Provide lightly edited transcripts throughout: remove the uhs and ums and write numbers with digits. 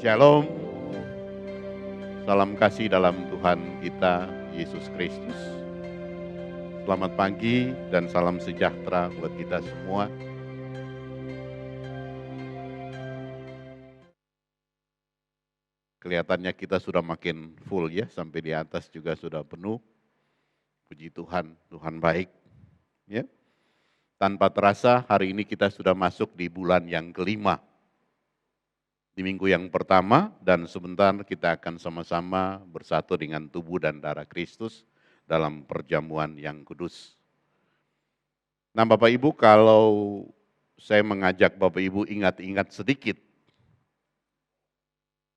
Shalom, salam kasih dalam Tuhan kita, Yesus Kristus. Selamat pagi dan salam sejahtera buat kita semua. Kelihatannya kita sudah makin full ya, sampai di atas juga sudah penuh. Puji Tuhan, Tuhan baik. Ya. Tanpa terasa hari ini kita sudah masuk di bulan yang kelima. Di minggu yang pertama dan sebentar kita akan sama-sama bersatu dengan tubuh dan darah Kristus dalam perjamuan yang kudus. Nah Bapak Ibu, kalau saya mengajak Bapak Ibu ingat-ingat sedikit,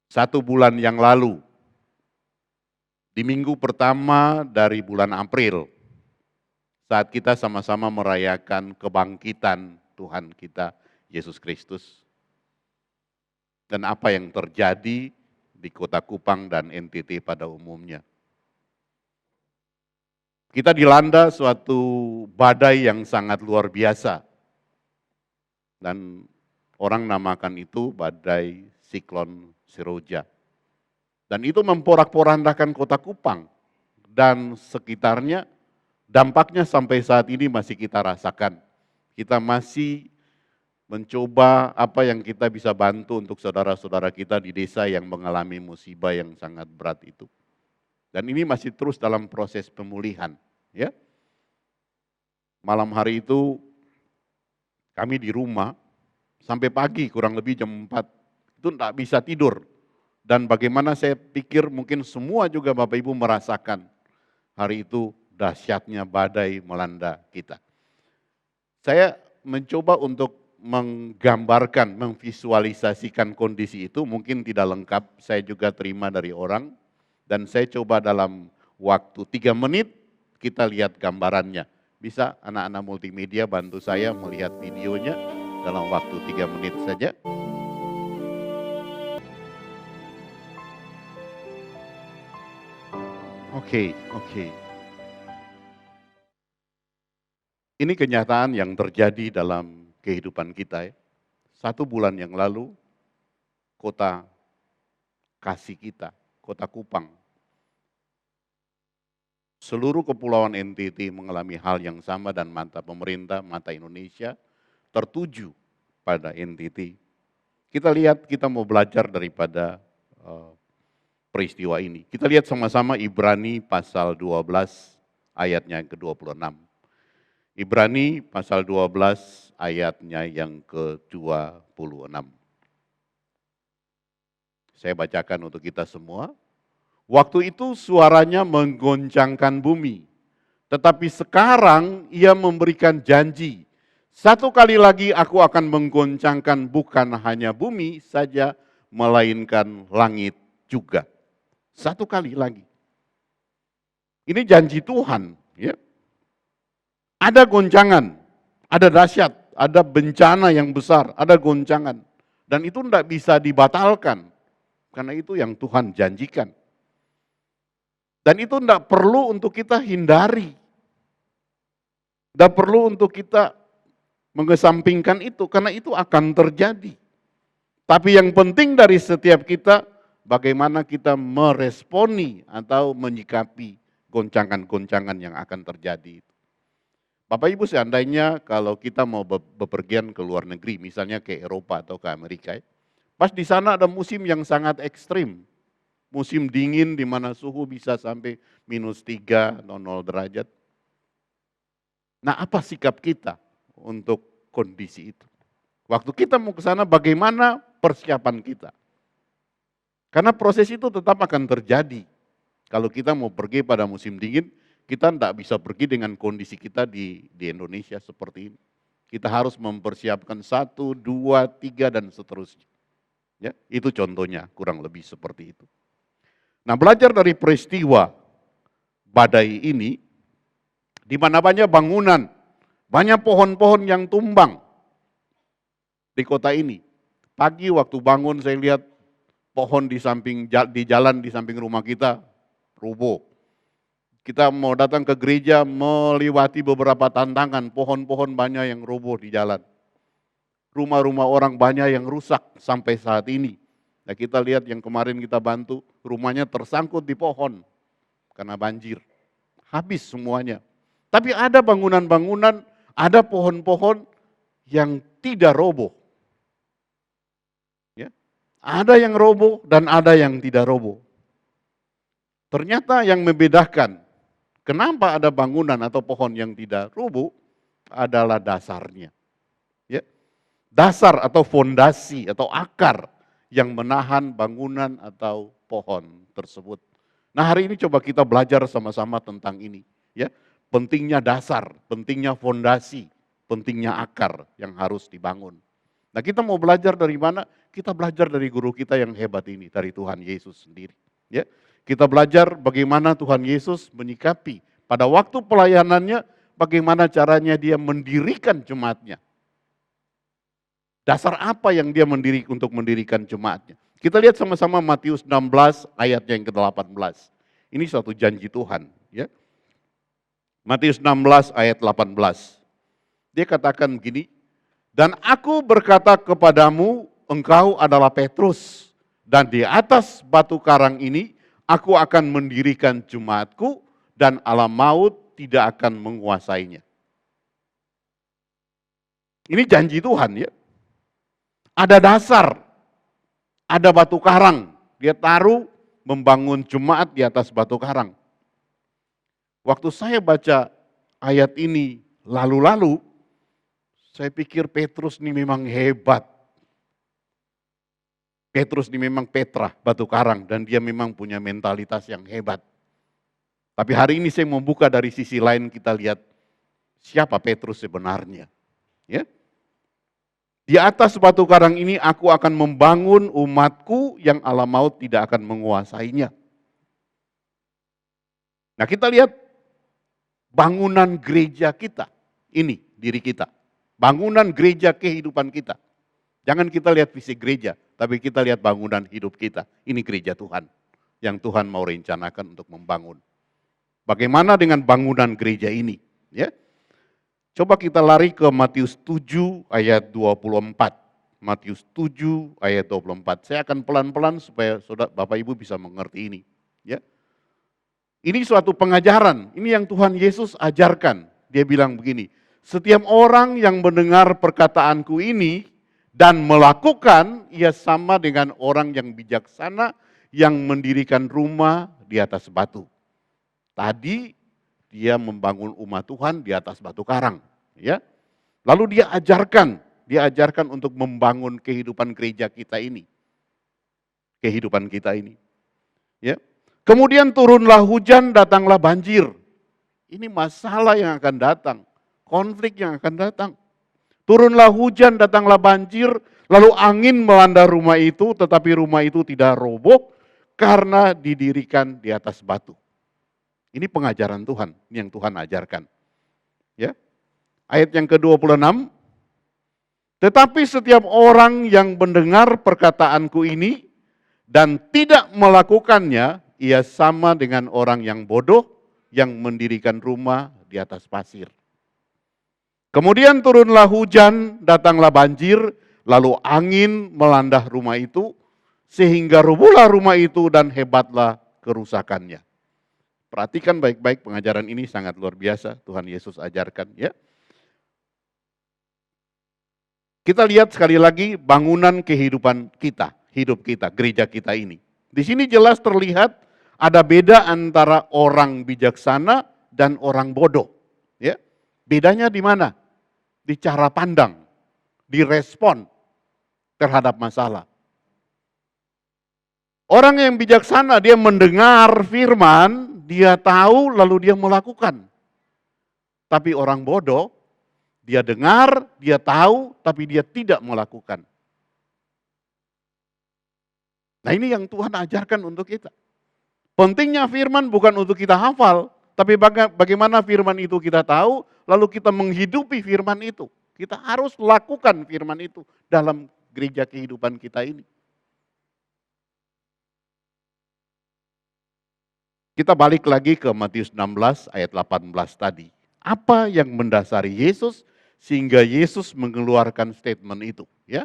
1 bulan yang lalu, di minggu pertama dari bulan April, saat kita sama-sama merayakan kebangkitan Tuhan kita, Yesus Kristus, dan apa yang terjadi di Kota Kupang dan NTT pada umumnya. Kita dilanda suatu badai yang sangat luar biasa. Dan orang namakan itu badai siklon Seroja. Dan itu memporak-porandakan Kota Kupang dan sekitarnya. Dampaknya sampai saat ini masih kita rasakan. Kita masih mencoba apa yang kita bisa bantu untuk saudara-saudara kita di desa yang mengalami musibah yang sangat berat itu. Dan ini masih terus dalam proses pemulihan. Ya. Malam hari itu kami di rumah sampai pagi kurang lebih jam 4 itu tidak bisa tidur. Dan bagaimana saya pikir mungkin semua juga Bapak Ibu merasakan hari itu dahsyatnya badai melanda kita. Saya mencoba untuk menggambarkan, memvisualisasikan kondisi itu mungkin tidak lengkap, saya juga terima dari orang dan saya coba dalam waktu 3 menit kita lihat gambarannya. Bisa anak-anak multimedia bantu saya melihat videonya dalam waktu 3 menit saja. Oke. Ini kenyataan yang terjadi dalam kehidupan kita ya. 1 bulan yang lalu, kota kasih kita, Kota Kupang. Seluruh kepulauan NTT mengalami hal yang sama dan mata pemerintah, mata Indonesia tertuju pada NTT. Kita lihat, kita mau belajar daripada peristiwa ini. Kita lihat sama-sama Ibrani pasal 12 ayatnya yang ke-26. Ibrani pasal 12 ayatnya yang ke-26. Saya bacakan untuk kita semua. Waktu itu suaranya menggoncangkan bumi, tetapi sekarang ia memberikan janji. 1 kali lagi aku akan menggoncangkan bukan hanya bumi saja, melainkan langit juga. 1 kali lagi. Ini janji Tuhan, ya. Ada goncangan, ada dahsyat, ada bencana yang besar, ada goncangan. Dan itu tidak bisa dibatalkan, karena itu yang Tuhan janjikan. Dan itu tidak perlu untuk kita hindari. Tidak perlu untuk kita mengesampingkan itu, karena itu akan terjadi. Tapi yang penting dari setiap kita, bagaimana kita meresponi atau menyikapi goncangan-goncangan yang akan terjadi. Bapak Ibu seandainya kalau kita mau bepergian ke luar negeri, misalnya ke Eropa atau ke Amerika, pas di sana ada musim yang sangat ekstrim. Musim dingin di mana suhu bisa sampai -3 atau 0 derajat. Nah, apa sikap kita untuk kondisi itu? Waktu kita mau ke sana bagaimana persiapan kita? Karena proses itu tetap akan terjadi. Kalau kita mau pergi pada musim dingin, kita tidak bisa pergi dengan kondisi kita di Indonesia seperti ini. Kita harus mempersiapkan 1, 2, 3 dan seterusnya. Ya, itu contohnya kurang lebih seperti itu. Nah, belajar dari peristiwa badai ini, di mana banyak bangunan, banyak pohon-pohon yang tumbang di kota ini. Pagi waktu bangun saya lihat pohon di jalan di samping rumah kita roboh. Kita mau datang ke gereja melewati beberapa tantangan, pohon-pohon banyak yang roboh di jalan. Rumah-rumah orang banyak yang rusak sampai saat ini. Nah kita lihat yang kemarin kita bantu, rumahnya tersangkut di pohon karena banjir. Habis semuanya. Tapi ada bangunan-bangunan, ada pohon-pohon yang tidak roboh. Ya. Ada yang roboh dan ada yang tidak roboh. Ternyata yang membedakan kenapa ada bangunan atau pohon yang tidak roboh adalah dasarnya. Ya. Dasar atau fondasi atau akar yang menahan bangunan atau pohon tersebut. Nah hari ini coba kita belajar sama-sama tentang ini. Ya. Pentingnya dasar, pentingnya fondasi, pentingnya akar yang harus dibangun. Nah kita mau belajar dari mana? Kita belajar dari guru kita yang hebat ini, dari Tuhan Yesus sendiri. Ya, kita belajar bagaimana Tuhan Yesus menyikapi pada waktu pelayanannya, bagaimana caranya dia mendirikan jemaatnya. Dasar apa yang dia untuk mendirikan jemaatnya. Kita lihat sama-sama Matius 16 ayatnya yang ke-18. Ini suatu janji Tuhan. Ya. Matius 16 ayat 18. Dia katakan begini, dan aku berkata kepadamu, engkau adalah Petrus, dan di atas batu karang ini aku akan mendirikan jemaatku, dan alam maut tidak akan menguasainya. Ini janji Tuhan ya. Ada dasar, ada batu karang, dia taruh membangun jemaat di atas batu karang. Waktu saya baca ayat ini lalu-lalu, saya pikir Petrus ini memang hebat. Petrus ini memang Petra, batu karang, dan dia memang punya mentalitas yang hebat. Tapi hari ini saya membuka dari sisi lain, kita lihat siapa Petrus sebenarnya. Ya. Di atas batu karang ini aku akan membangun umatku yang alam maut tidak akan menguasainya. Nah kita lihat bangunan gereja kita, ini diri kita. Bangunan gereja kehidupan kita. Jangan kita lihat fisik gereja, tapi kita lihat bangunan hidup kita. Ini gereja Tuhan, yang Tuhan mau rencanakan untuk membangun. Bagaimana dengan bangunan gereja ini? Ya. Coba kita lari ke Matius 7 ayat 24. Matius 7 ayat 24. Saya akan pelan-pelan supaya saudara Bapak Ibu bisa mengerti ini. Ya. Ini suatu pengajaran, ini yang Tuhan Yesus ajarkan. Dia bilang begini, setiap orang yang mendengar perkataanku ini dan melakukan, ia sama dengan orang yang bijaksana yang mendirikan rumah di atas batu. Tadi dia membangun umat Tuhan di atas batu karang, ya. Lalu dia ajarkan untuk membangun kehidupan gereja kita ini. Kehidupan kita ini. Ya. Kemudian turunlah hujan, datanglah banjir. Ini masalah yang akan datang, konflik yang akan datang. Turunlah hujan, datanglah banjir, lalu angin melanda rumah itu, tetapi rumah itu tidak roboh karena didirikan di atas batu. Ini pengajaran Tuhan, ini yang Tuhan ajarkan. Ya. Ayat yang ke-26, tetapi setiap orang yang mendengar perkataanku ini dan tidak melakukannya, ia sama dengan orang yang bodoh yang mendirikan rumah di atas pasir. Kemudian turunlah hujan, datanglah banjir, lalu angin melanda rumah itu, sehingga rubuhlah rumah itu dan hebatlah kerusakannya. Perhatikan baik-baik, pengajaran ini sangat luar biasa, Tuhan Yesus ajarkan. Ya. Kita lihat sekali lagi bangunan kehidupan kita, hidup kita, gereja kita ini. Di sini jelas terlihat ada beda antara orang bijaksana dan orang bodoh. Ya. Bedanya di mana? Di cara pandang, di respon terhadap masalah. Orang yang bijaksana, dia mendengar firman, dia tahu lalu dia melakukan. Tapi orang bodoh, dia dengar, dia tahu, tapi dia tidak melakukan. Nah ini yang Tuhan ajarkan untuk kita. Pentingnya firman bukan untuk kita hafal, tapi bagaimana firman itu kita tahu, lalu kita menghidupi firman itu. Kita harus lakukan firman itu dalam gereja kehidupan kita ini. Kita balik lagi ke Matius 16 ayat 18 tadi. Apa yang mendasari Yesus sehingga Yesus mengeluarkan statement itu? Ya.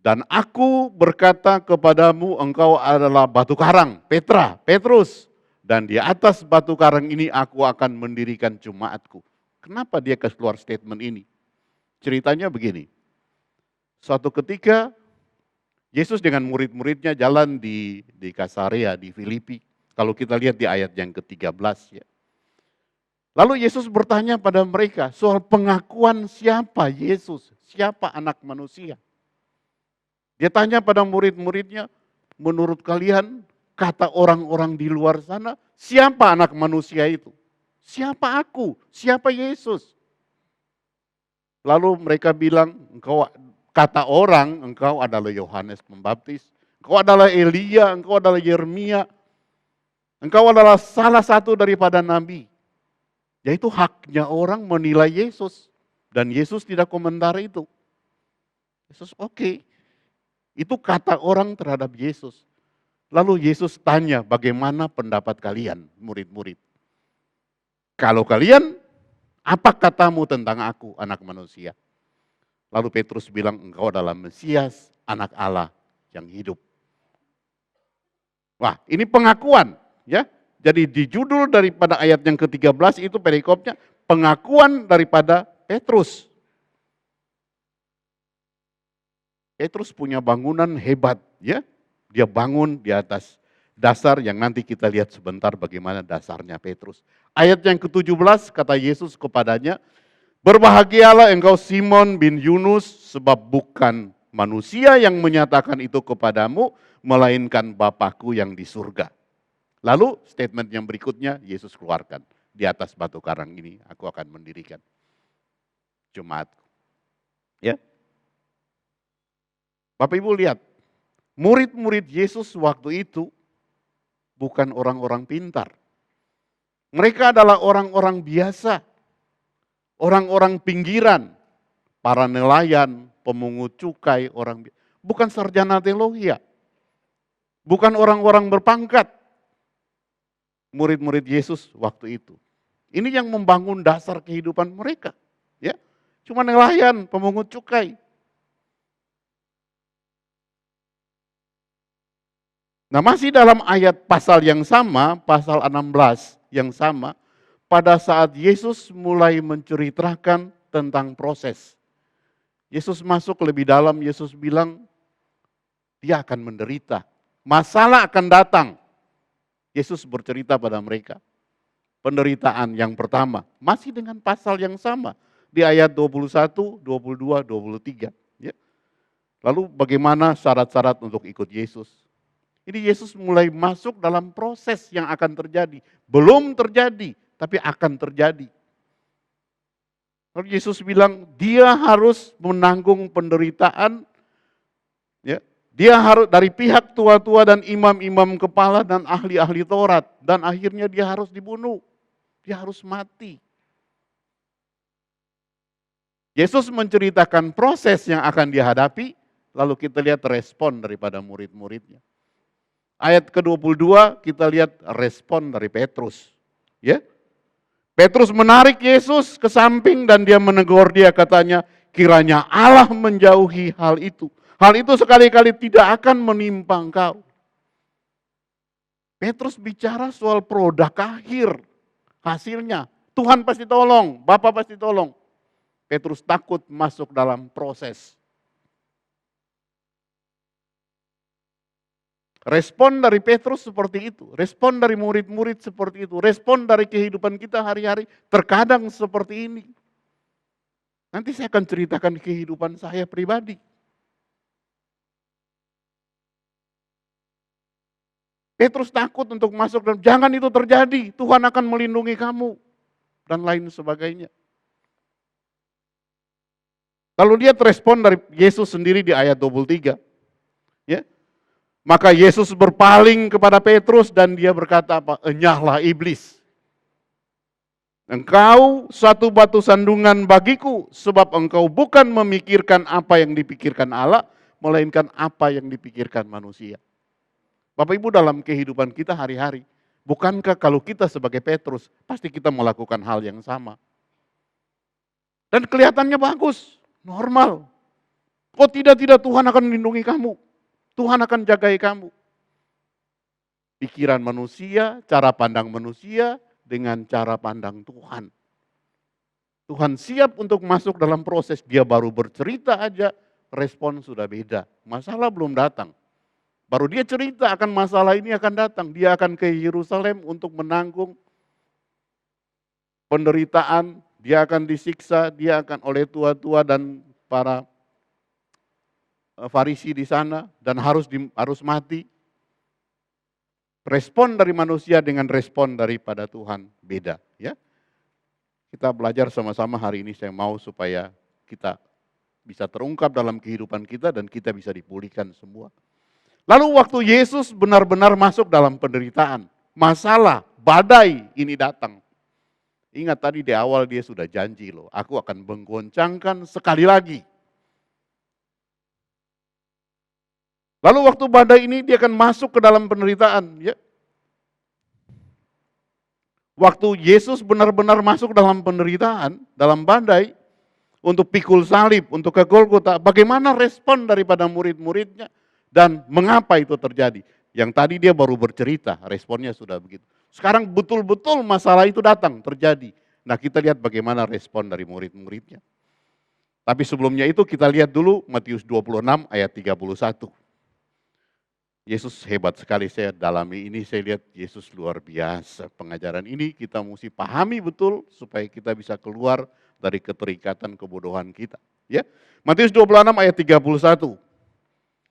Dan aku berkata kepadamu, engkau adalah batu karang, Petrus. Dan di atas batu karang ini aku akan mendirikan jemaatku. Kenapa dia keluar statement ini? Ceritanya begini. Suatu ketika Yesus dengan murid-muridnya jalan di Kasarea, di Filipi. Kalau kita lihat di ayat yang ke-13 ya. Lalu Yesus bertanya pada mereka soal pengakuan siapa Yesus, siapa anak manusia. Dia tanya pada murid-muridnya, menurut kalian kata orang-orang di luar sana, siapa anak manusia itu? Siapa aku? Siapa Yesus? Lalu mereka bilang, engkau kata orang, engkau adalah Yohanes Pembaptis, engkau adalah Elia, engkau adalah Yeremia, engkau adalah salah satu daripada nabi. Yaitu haknya orang menilai Yesus. Dan Yesus tidak komentar itu. Yesus oke. Itu kata orang terhadap Yesus. Lalu Yesus tanya, bagaimana pendapat kalian, murid-murid? Kalau kalian, apa katamu tentang aku, anak manusia? Lalu Petrus bilang, engkau adalah Mesias, anak Allah yang hidup. Wah, ini pengakuan, ya. Jadi di judul daripada ayat yang ke-13 itu perikopnya, pengakuan daripada Petrus. Petrus punya bangunan hebat, ya. Dia bangun di atas dasar yang nanti kita lihat sebentar bagaimana dasarnya Petrus. Ayat yang ke-17 kata Yesus kepadanya, berbahagialah engkau Simon bin Yunus sebab bukan manusia yang menyatakan itu kepadamu, melainkan Bapakku yang di surga. Lalu statement yang berikutnya Yesus keluarkan, di atas batu karang ini aku akan mendirikan jemaatku. Ya. Bapak Ibu lihat, murid-murid Yesus waktu itu bukan orang-orang pintar. Mereka adalah orang-orang biasa, orang-orang pinggiran, para nelayan, pemungut cukai, bukan sarjana teologi, bukan orang-orang berpangkat. Murid-murid Yesus waktu itu. Ini yang membangun dasar kehidupan mereka. Ya, cuma nelayan, pemungut cukai. Nah masih dalam ayat pasal yang sama, pasal 16 yang sama, pada saat Yesus mulai menceritakan tentang proses. Yesus masuk lebih dalam, Yesus bilang, dia akan menderita. Masalah akan datang. Yesus bercerita pada mereka. Penderitaan yang pertama, masih dengan pasal yang sama. Di ayat 21, 22, 23. Ya. Lalu bagaimana syarat-syarat untuk ikut Yesus? Ini Yesus mulai masuk dalam proses yang akan terjadi. Belum terjadi, tapi akan terjadi. Lalu Yesus bilang, dia harus menanggung penderitaan. Ya, dia harus dari pihak tua-tua dan imam-imam kepala dan ahli-ahli Taurat. Dan akhirnya dia harus dibunuh. Dia harus mati. Yesus menceritakan proses yang akan dihadapi, lalu kita lihat respon daripada murid-muridnya. Ayat ke-22 kita lihat respon dari Petrus. Ya. Petrus menarik Yesus ke samping dan dia menegur dia, katanya, kiranya Allah menjauhi hal itu. Hal itu sekali-kali tidak akan menimpa engkau. Petrus bicara soal produk akhir, hasilnya. Tuhan pasti tolong, Bapa pasti tolong. Petrus takut masuk dalam proses. Respon dari Petrus seperti itu, respon dari murid-murid seperti itu, respon dari kehidupan kita hari-hari terkadang seperti ini. Nanti saya akan ceritakan kehidupan saya pribadi. Petrus takut untuk masuk dan jangan itu terjadi, Tuhan akan melindungi kamu dan lain sebagainya. Lalu lihat respon dari Yesus sendiri di ayat 23. Ya. Maka Yesus berpaling kepada Petrus dan dia berkata apa? Enyahlah iblis. Engkau suatu batu sandungan bagiku, sebab engkau bukan memikirkan apa yang dipikirkan Allah, melainkan apa yang dipikirkan manusia. Bapak Ibu, dalam kehidupan kita hari-hari, bukankah kalau kita sebagai Petrus, pasti kita melakukan hal yang sama. Dan kelihatannya bagus, normal. Oh tidak, Tuhan akan melindungi kamu. Tuhan akan jagai kamu. Pikiran manusia, cara pandang manusia dengan cara pandang Tuhan. Tuhan siap untuk masuk dalam proses, dia baru bercerita aja, respon sudah beda. Masalah belum datang. Baru dia cerita akan masalah ini akan datang. Dia akan ke Yerusalem untuk menanggung penderitaan, dia akan disiksa, dia akan oleh tua-tua dan para Farisi di sana dan harus mati. Respon dari manusia dengan respon daripada Tuhan beda, ya. Kita belajar sama-sama hari ini, saya mau supaya kita bisa terungkap dalam kehidupan kita dan kita bisa dipulihkan semua. Lalu waktu Yesus benar-benar masuk dalam penderitaan, masalah, badai ini datang. Ingat tadi di awal dia sudah janji loh, aku akan menggoncangkan sekali lagi. Lalu waktu badai ini dia akan masuk ke dalam penderitaan, ya. Waktu Yesus benar-benar masuk dalam penderitaan, dalam badai, untuk pikul salib, untuk ke Golgota, bagaimana respon daripada murid-muridnya dan mengapa itu terjadi? Yang tadi dia baru bercerita, responnya sudah begitu. Sekarang betul-betul masalah itu datang, terjadi. Nah kita lihat bagaimana respon dari murid-muridnya. Tapi sebelumnya itu kita lihat dulu Matius 26 ayat 31. Yesus hebat sekali, saya dalami ini, saya lihat Yesus luar biasa. Pengajaran ini kita mesti pahami betul supaya kita bisa keluar dari keterikatan kebodohan kita. Ya, Matius 26 ayat 31.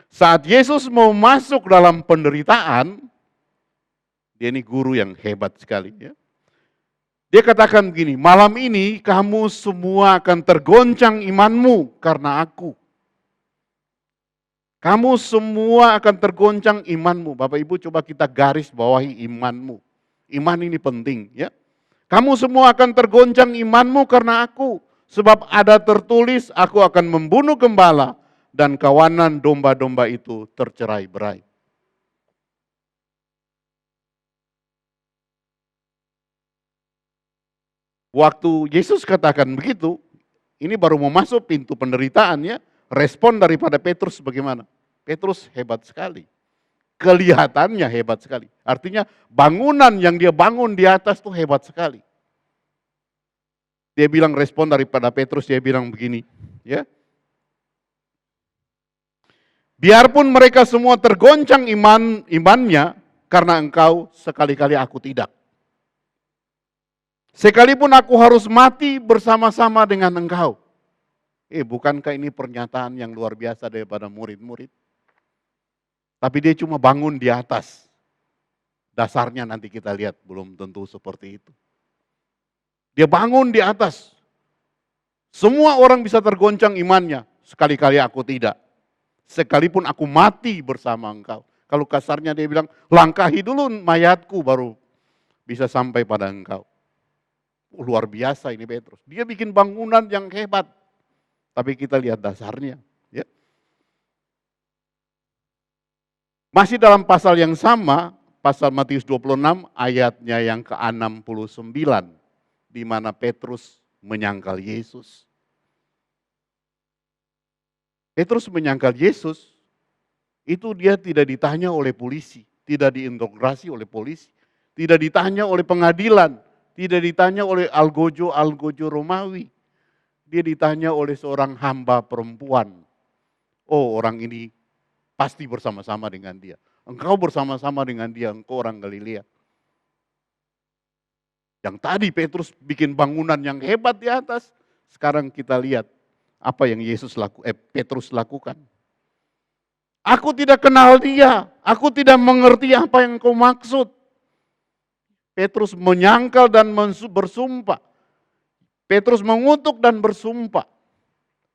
Saat Yesus mau masuk dalam penderitaan, dia ini guru yang hebat sekali. Ya. Dia katakan begini, malam ini kamu semua akan tergoncang imanmu karena aku. Kamu semua akan tergoncang imanmu. Bapak Ibu coba kita garis bawahi imanmu. Iman ini penting ya. Kamu semua akan tergoncang imanmu karena aku. Sebab ada tertulis aku akan membunuh gembala dan kawanan domba-domba itu tercerai-berai. Waktu Yesus katakan begitu, ini baru mau masuk pintu penderitaan ya. Respon daripada Petrus bagaimana? Petrus hebat sekali. Kelihatannya hebat sekali. Artinya bangunan yang dia bangun di atas tuh hebat sekali. Dia bilang respon daripada Petrus, dia bilang begini. Ya. Biarpun mereka semua tergoncang imannya karena engkau, sekali-kali aku tidak. Sekalipun aku harus mati bersama-sama dengan engkau. Bukankah ini pernyataan yang luar biasa daripada murid-murid? Tapi dia cuma bangun di atas. Dasarnya nanti kita lihat, belum tentu seperti itu. Dia bangun di atas. Semua orang bisa tergoncang imannya, sekali-kali aku tidak. Sekalipun aku mati bersama engkau. Kalau kasarnya dia bilang, langkahi dulu mayatku baru bisa sampai pada engkau. Luar biasa ini Petrus. Dia bikin bangunan yang hebat. Tapi kita lihat dasarnya. Ya. Masih dalam pasal yang sama, pasal Matius 26 ayatnya yang ke-69. Di mana Petrus menyangkal Yesus. Petrus menyangkal Yesus, itu dia tidak ditanya oleh polisi. Tidak diinterogasi oleh polisi. Tidak ditanya oleh pengadilan. Tidak ditanya oleh algojo Romawi. Dia ditanya oleh seorang hamba perempuan. Oh, orang ini pasti bersama-sama dengan dia. Engkau bersama-sama dengan dia, engkau orang Galilea. Yang tadi Petrus bikin bangunan yang hebat di atas. Sekarang kita lihat apa yang Petrus lakukan. Aku tidak kenal dia, aku tidak mengerti apa yang kau maksud. Petrus menyangkal dan bersumpah. Petrus mengutuk dan bersumpah.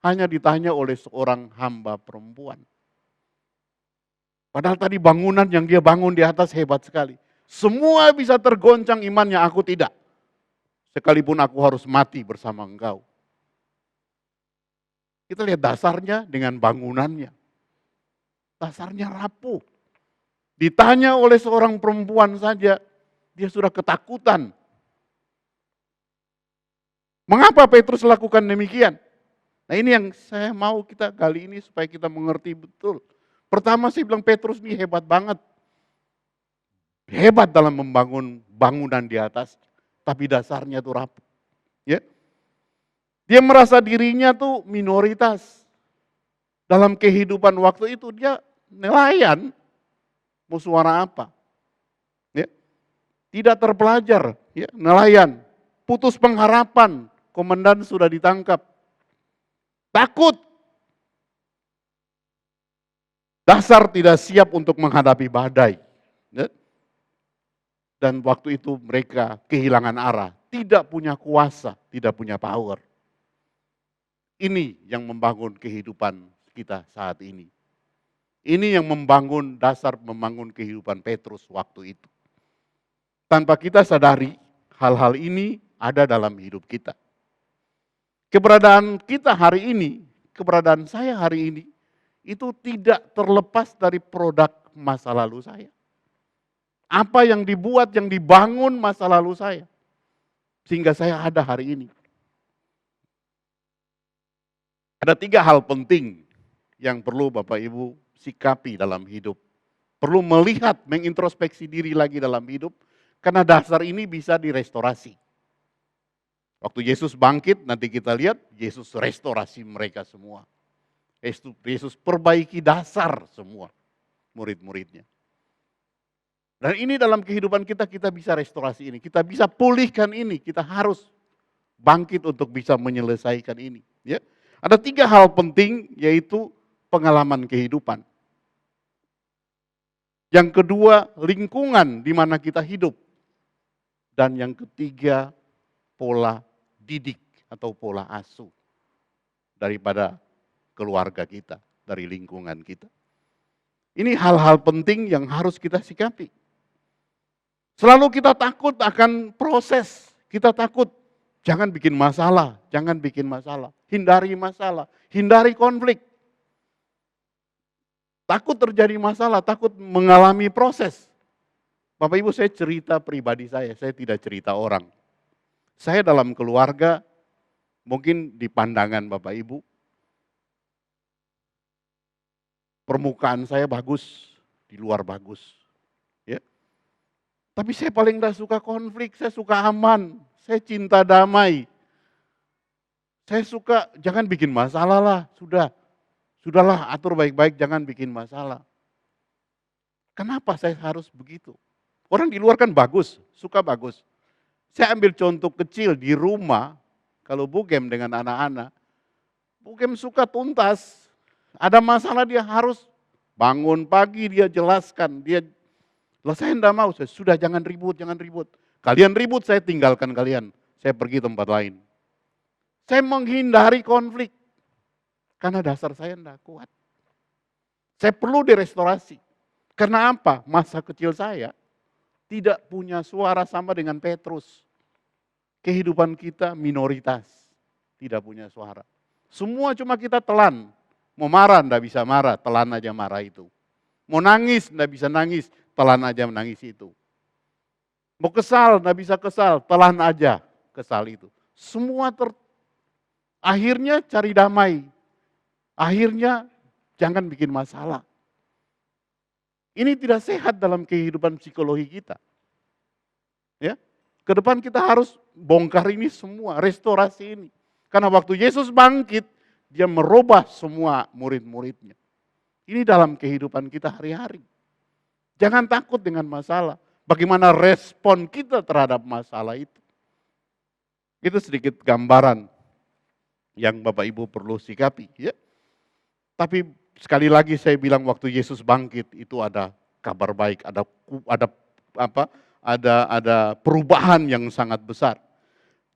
Hanya ditanya oleh seorang hamba perempuan. Padahal tadi bangunan yang dia bangun di atas hebat sekali. Semua bisa tergoncang imannya, aku tidak. Sekalipun aku harus mati bersama engkau. Kita lihat dasarnya dengan bangunannya. Dasarnya rapuh. Ditanya oleh seorang perempuan saja, dia sudah ketakutan. Mengapa Petrus lakukan demikian? Nah ini yang saya mau kita kali ini supaya kita mengerti betul. Pertama saya bilang Petrus ini hebat banget. Hebat dalam membangun bangunan di atas, tapi dasarnya tuh rapuh. Ya. Dia merasa dirinya tuh minoritas. Dalam kehidupan waktu itu dia nelayan, mau suara apa? Ya. Tidak terpelajar, ya, nelayan. Putus pengharapan, komandan sudah ditangkap. Takut. Dasar tidak siap untuk menghadapi badai. Ya. Dan waktu itu mereka kehilangan arah, tidak punya kuasa, tidak punya power. Ini yang membangun kehidupan kita saat ini. Ini yang membangun kehidupan Petrus waktu itu. Tanpa kita sadari, hal-hal ini ada dalam hidup kita. Keberadaan kita hari ini, keberadaan saya hari ini, itu tidak terlepas dari produk masa lalu saya. Apa yang dibuat, yang dibangun masa lalu saya. Sehingga saya ada hari ini. Ada 3 hal penting yang perlu Bapak Ibu sikapi dalam hidup. Perlu melihat, mengintrospeksi diri lagi dalam hidup, karena dasar ini bisa direstorasi. Waktu Yesus bangkit, nanti kita lihat, Yesus restorasi mereka semua. Yesus perbaiki dasar semua murid-muridnya. Dan ini dalam kehidupan kita, kita bisa restorasi ini, kita bisa pulihkan ini, kita harus bangkit untuk bisa menyelesaikan ini. Ya. Ada 3 hal penting, yaitu pengalaman kehidupan. Yang kedua, lingkungan di mana kita hidup. Dan yang ketiga, pola didik atau pola asuh daripada keluarga kita, dari lingkungan kita. Ini hal-hal penting yang harus kita sikapi. Selalu kita takut akan proses, kita takut jangan bikin masalah, jangan bikin masalah. Hindari konflik. Takut terjadi masalah, takut mengalami proses. Bapak Ibu, saya cerita pribadi saya tidak cerita orang. Saya dalam keluarga, mungkin di pandangan Bapak Ibu, permukaan saya bagus, di luar bagus. Ya. Tapi saya paling gak suka konflik, saya suka aman, saya cinta damai. Saya suka, jangan bikin masalah lah, sudahlah atur baik-baik, jangan bikin masalah. Kenapa saya harus begitu? Orang di luar kan bagus, suka bagus. Saya ambil contoh kecil di rumah, kalau Bugem dengan anak-anak, Bugem suka tuntas. Ada masalah dia harus bangun pagi, dia jelaskan. Saya enggak mau, sudah jangan ribut. Kalian ribut, saya tinggalkan kalian. Saya pergi tempat lain. Saya menghindari konflik. Karena dasar saya enggak kuat. Saya perlu direstorasi. Karena apa? Masa kecil saya tidak punya suara sama dengan Petrus. Kehidupan kita minoritas. Tidak punya suara. Semua cuma kita telan. Mau marah enggak bisa marah, telan aja marah itu. Mau nangis enggak bisa nangis, telan aja menangis itu. Mau kesal enggak bisa kesal, telan aja kesal itu. Semua akhirnya cari damai. Akhirnya jangan bikin masalah. Ini tidak sehat dalam kehidupan psikologi kita. Ya, ke depan kita harus bongkar ini semua, restorasi ini. Karena waktu Yesus bangkit, dia merubah semua murid-muridnya. Ini dalam kehidupan kita hari-hari. Jangan takut dengan masalah. Bagaimana respon kita terhadap masalah itu. Itu sedikit gambaran yang Bapak Ibu perlu sikapi. Ya. Tapi sekali lagi saya bilang waktu Yesus bangkit itu ada kabar baik, ada perubahan yang sangat besar.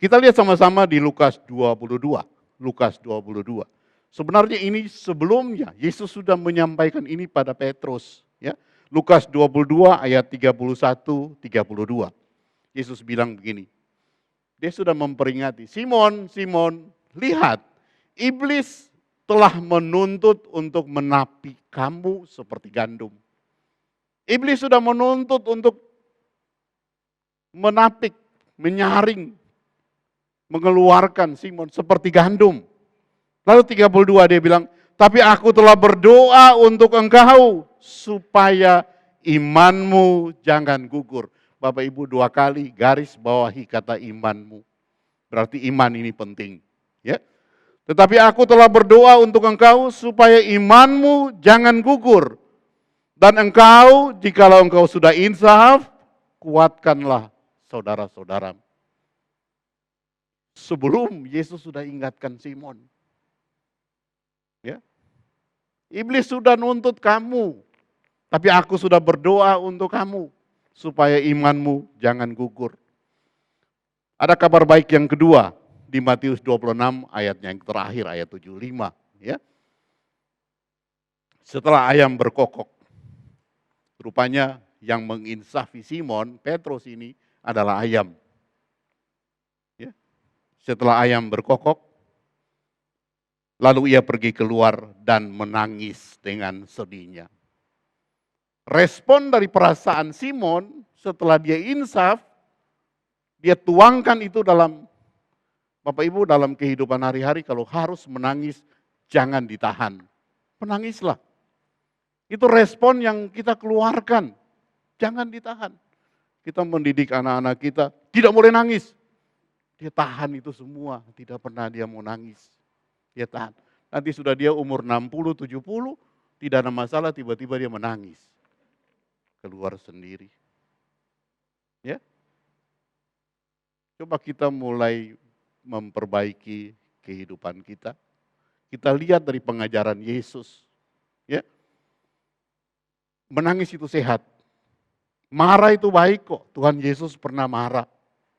Kita lihat sama-sama di Lukas 22. Lukas 22. Sebenarnya ini sebelumnya Yesus sudah menyampaikan ini pada Petrus, ya. Lukas 22 ayat 31 32. Yesus bilang begini. Dia sudah memperingati, Simon, Simon, lihat, iblis telah menuntut untuk menapi kamu seperti gandum. Iblis sudah menuntut untuk menapik, menyaring, mengeluarkan Simon seperti gandum. Lalu 32 dia bilang, tapi aku telah berdoa untuk engkau supaya imanmu jangan gugur. Bapak Ibu 2 kali garis bawahi kata imanmu. Berarti iman ini penting. Ya. Tetapi aku telah berdoa untuk engkau supaya imanmu jangan gugur. Dan engkau, jikalau engkau sudah insaf, kuatkanlah saudara-saudara. Sebelum Yesus sudah ingatkan Simon. Ya. Iblis sudah nuntut kamu, tapi aku sudah berdoa untuk kamu supaya imanmu jangan gugur. Ada kabar baik yang kedua di Matius 26 ayatnya yang terakhir, ayat 75. Ya. Setelah ayam berkokok, rupanya yang menginsafi Simon, Petrus ini adalah ayam. Ya. Setelah ayam berkokok, lalu ia pergi keluar dan menangis dengan sedihnya. Respon dari perasaan Simon setelah dia insaf, dia tuangkan itu dalam, Bapak Ibu dalam kehidupan hari-hari kalau harus menangis, jangan ditahan. Menangislah. Itu respon yang kita keluarkan, jangan ditahan. Kita mendidik anak-anak kita, tidak boleh nangis. Dia tahan itu semua, tidak pernah dia mau nangis. Dia tahan. Nanti sudah dia umur 60, 70, tidak ada masalah, tiba-tiba dia menangis. Keluar sendiri. Ya. Coba kita mulai memperbaiki kehidupan kita. Kita lihat dari pengajaran Yesus. Ya. Menangis itu sehat. Marah itu baik kok. Tuhan Yesus pernah marah.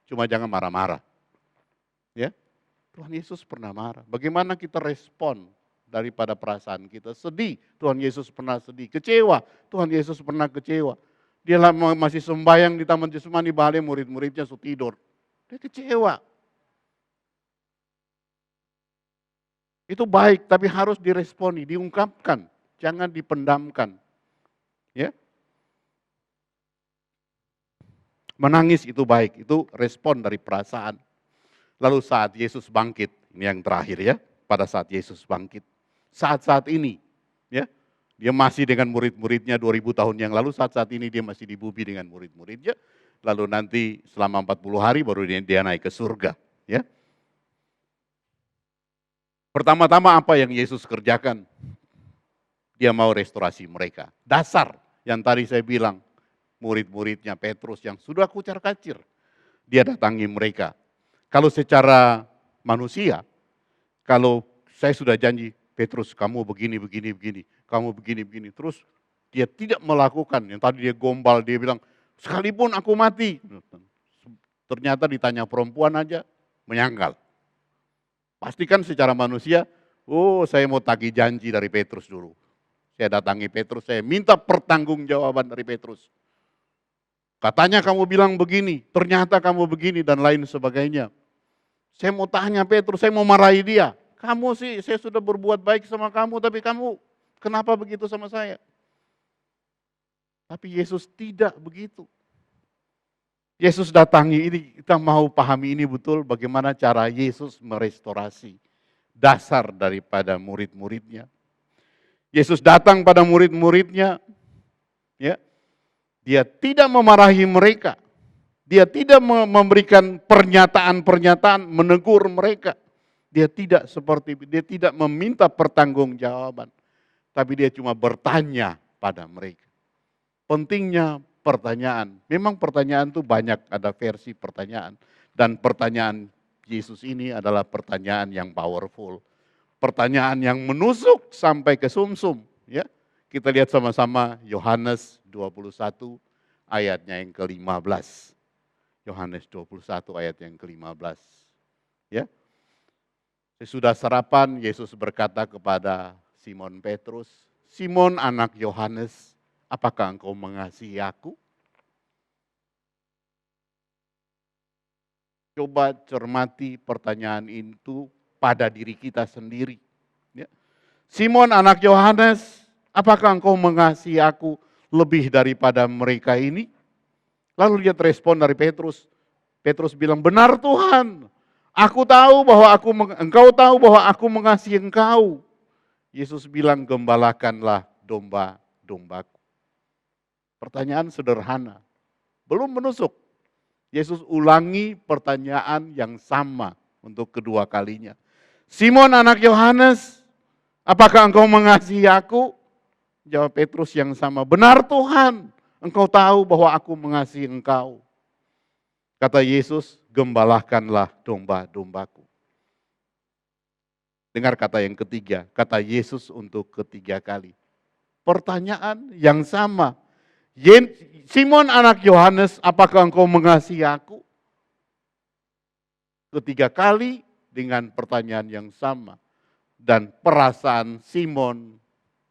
Cuma jangan marah-marah. Ya. Tuhan Yesus pernah marah. Bagaimana kita respon daripada perasaan kita? Sedih, Tuhan Yesus pernah sedih. Kecewa, Tuhan Yesus pernah kecewa. Dia masih sembahyang di Taman Getsemani, balik murid-muridnya sudah tidur. Dia kecewa. Itu baik, tapi harus diresponi, diungkapkan. Jangan dipendamkan. Ya. Menangis itu baik, itu respon dari perasaan. Lalu saat Yesus bangkit, ini yang terakhir ya, pada saat Yesus bangkit. Saat-saat ini, ya, dia masih dengan murid-muridnya 2000 tahun yang lalu, saat-saat ini dia masih di bumi dengan murid-muridnya. Lalu nanti selama 40 hari baru dia naik ke surga. Ya. Pertama-tama apa yang Yesus kerjakan? Dia mau restorasi mereka. Dasar yang tadi saya bilang, murid-muridnya Petrus yang sudah kucar-kacir, dia datangi mereka. Kalau secara manusia, kalau saya sudah janji, Petrus kamu begini, kamu begini. Terus dia tidak melakukan, yang tadi dia gombal, dia bilang, sekalipun aku mati. Ternyata ditanya perempuan aja, menyangkal. Pastikan secara manusia, saya mau tagih janji dari Petrus dulu. Saya datangi Petrus, saya minta pertanggungjawaban dari Petrus. Katanya kamu bilang begini, ternyata kamu begini dan lain sebagainya. Saya mau tanya Petrus, saya mau marahi dia. Kamu sih, saya sudah berbuat baik sama kamu, tapi kamu kenapa begitu sama saya? Tapi Yesus tidak begitu. Yesus datangi ini, kita mau pahami ini betul bagaimana cara Yesus merestorasi dasar daripada murid-muridnya. Yesus datang pada murid-muridnya, ya, dia tidak memarahi mereka. Dia tidak memberikan pernyataan-pernyataan menegur mereka. Dia tidak seperti itu, dia tidak meminta pertanggungjawaban. Tapi dia cuma bertanya pada mereka. Pentingnya pertanyaan. Memang pertanyaan itu banyak, ada versi pertanyaan. Dan pertanyaan Yesus ini adalah pertanyaan yang powerful. Pertanyaan yang menusuk sampai ke sumsum. Ya. Kita lihat sama-sama Yohanes 21 ayatnya yang ke-15. Yohanes 21 ayat yang ke-15. Ya. Sesudah sarapan, Yesus berkata kepada Simon Petrus, Simon anak Yohanes, apakah engkau mengasihi aku? Coba cermati pertanyaan itu pada diri kita sendiri. Ya. Simon anak Yohanes, apakah engkau mengasihi aku lebih daripada mereka ini? Lalu lihat respon dari Petrus. Petrus bilang, benar Tuhan, Engkau tahu bahwa aku mengasihi engkau. Yesus bilang, gembalakanlah domba-dombaku. Pertanyaan sederhana, belum menusuk. Yesus ulangi pertanyaan yang sama untuk kedua kalinya. Simon anak Yohanes, apakah engkau mengasihi aku? Jawab Petrus yang sama, benar Tuhan, engkau tahu bahwa aku mengasihi engkau. Kata Yesus, gembalakanlah domba-dombaku. Dengar kata yang ketiga, kata Yesus untuk ketiga kali. Pertanyaan yang sama. Simon anak Yohanes, apakah engkau mengasihi aku? Ketiga kali dengan pertanyaan yang sama. Dan perasaan Simon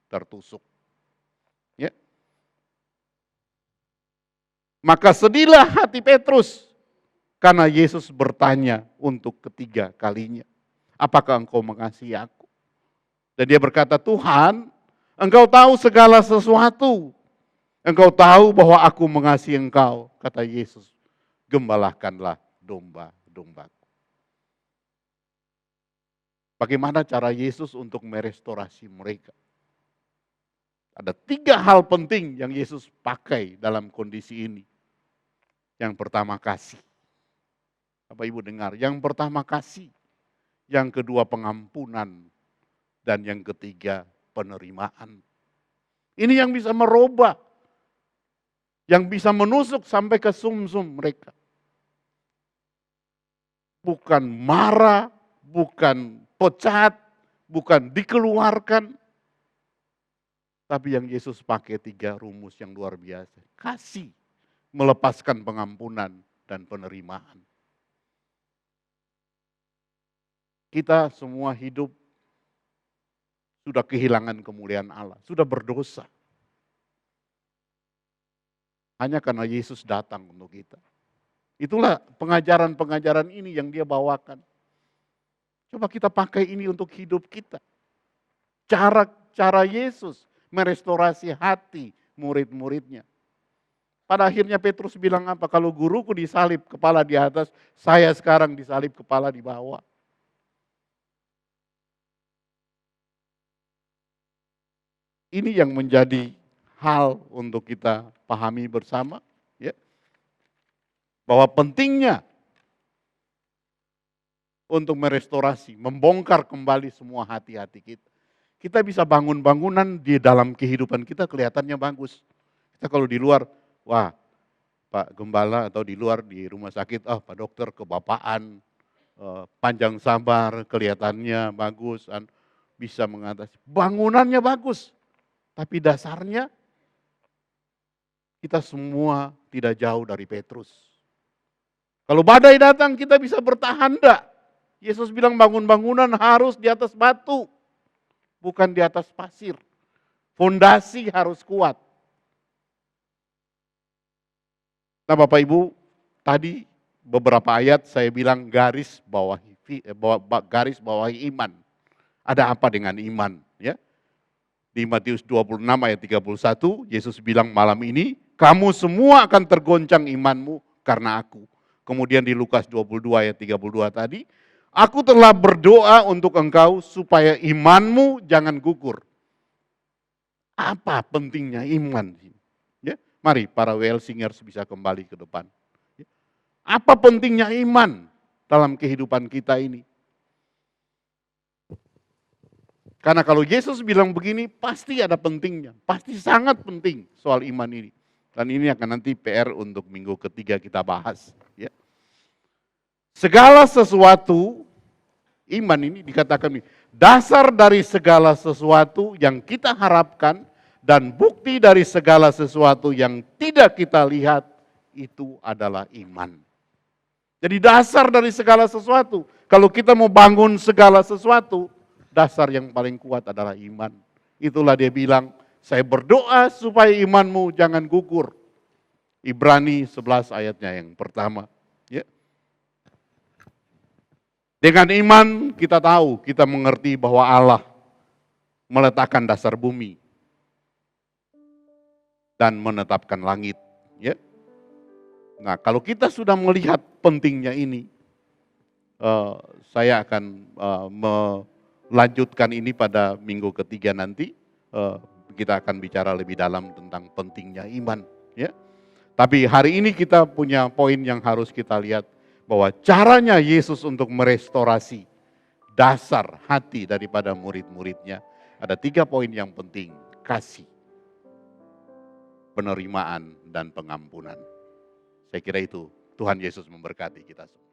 tertusuk. Ya. Maka sedihlah hati Petrus karena Yesus bertanya untuk ketiga kalinya. Apakah engkau mengasihi aku? Dan dia berkata, Tuhan, engkau tahu segala sesuatu. Engkau tahu bahwa aku mengasihi engkau. Kata Yesus, gembalakanlah domba-dombaku. Bagaimana cara Yesus untuk merestorasi mereka? Ada 3 hal penting yang Yesus pakai dalam kondisi ini. Yang pertama kasih. Bapak Ibu dengar, yang pertama kasih. Yang kedua pengampunan. Dan yang ketiga penerimaan. Ini yang bisa merubah. Yang bisa menusuk sampai ke sumsum mereka. Bukan marah, bukan pecat, bukan dikeluarkan. Tapi yang Yesus pakai 3 rumus yang luar biasa. Kasih, melepaskan pengampunan dan penerimaan. Kita semua hidup sudah kehilangan kemuliaan Allah, sudah berdosa. Hanya karena Yesus datang untuk kita. Itulah pengajaran-pengajaran ini yang dia bawakan. Coba kita pakai ini untuk hidup kita. Cara Yesus merestorasi hati murid-muridnya. Pada akhirnya Petrus bilang apa? Kalau guruku disalib kepala di atas, saya sekarang disalib kepala di bawah. Ini yang menjadi hal untuk kita pahami bersama, ya, bahwa pentingnya untuk merestorasi, membongkar kembali semua hati-hati kita. Kita bisa bangun bangunan di dalam kehidupan kita kelihatannya bagus. Kita kalau di luar, wah Pak Gembala atau di luar di rumah sakit, Pak dokter kebapaan, panjang sabar, kelihatannya bagus, bisa mengatasi. Bangunannya bagus. Tapi dasarnya kita semua tidak jauh dari Petrus. Kalau badai datang kita bisa bertahan enggak? Yesus bilang bangun bangunan harus di atas batu, bukan di atas pasir. Fondasi harus kuat. Nah Bapak Ibu, tadi beberapa ayat saya bilang garis bawahi iman. Ada apa dengan iman? Ya. Di Matius 26 ayat 31, Yesus bilang malam ini, kamu semua akan tergoncang imanmu karena aku. Kemudian di Lukas 22 ayat 32 tadi, aku telah berdoa untuk engkau supaya imanmu jangan gugur. Apa pentingnya iman? Ya, mari para WL Singers bisa kembali ke depan. Apa pentingnya iman dalam kehidupan kita ini? Karena kalau Yesus bilang begini, pasti ada pentingnya. Pasti sangat penting soal iman ini. Dan ini akan nanti PR untuk minggu ketiga kita bahas. Ya. Segala sesuatu, iman ini dikatakan, dasar dari segala sesuatu yang kita harapkan, dan bukti dari segala sesuatu yang tidak kita lihat, itu adalah iman. Jadi dasar dari segala sesuatu. Kalau kita mau bangun segala sesuatu, dasar yang paling kuat adalah iman. Itulah dia bilang, saya berdoa supaya imanmu jangan gugur. Ibrani 11 ayatnya yang pertama. Ya. Dengan iman kita tahu, kita mengerti bahwa Allah meletakkan dasar bumi dan menetapkan langit. Ya. Nah kalau kita sudah melihat pentingnya ini, eh, saya akan melanjutkan ini pada minggu ketiga nanti. Kita akan bicara lebih dalam tentang pentingnya iman, ya. Tapi hari ini kita punya poin yang harus kita lihat, bahwa caranya Yesus untuk merestorasi dasar hati daripada murid-muridnya. Ada 3 poin yang penting: kasih, penerimaan, dan pengampunan. Saya kira itu. Tuhan Yesus memberkati kita semua.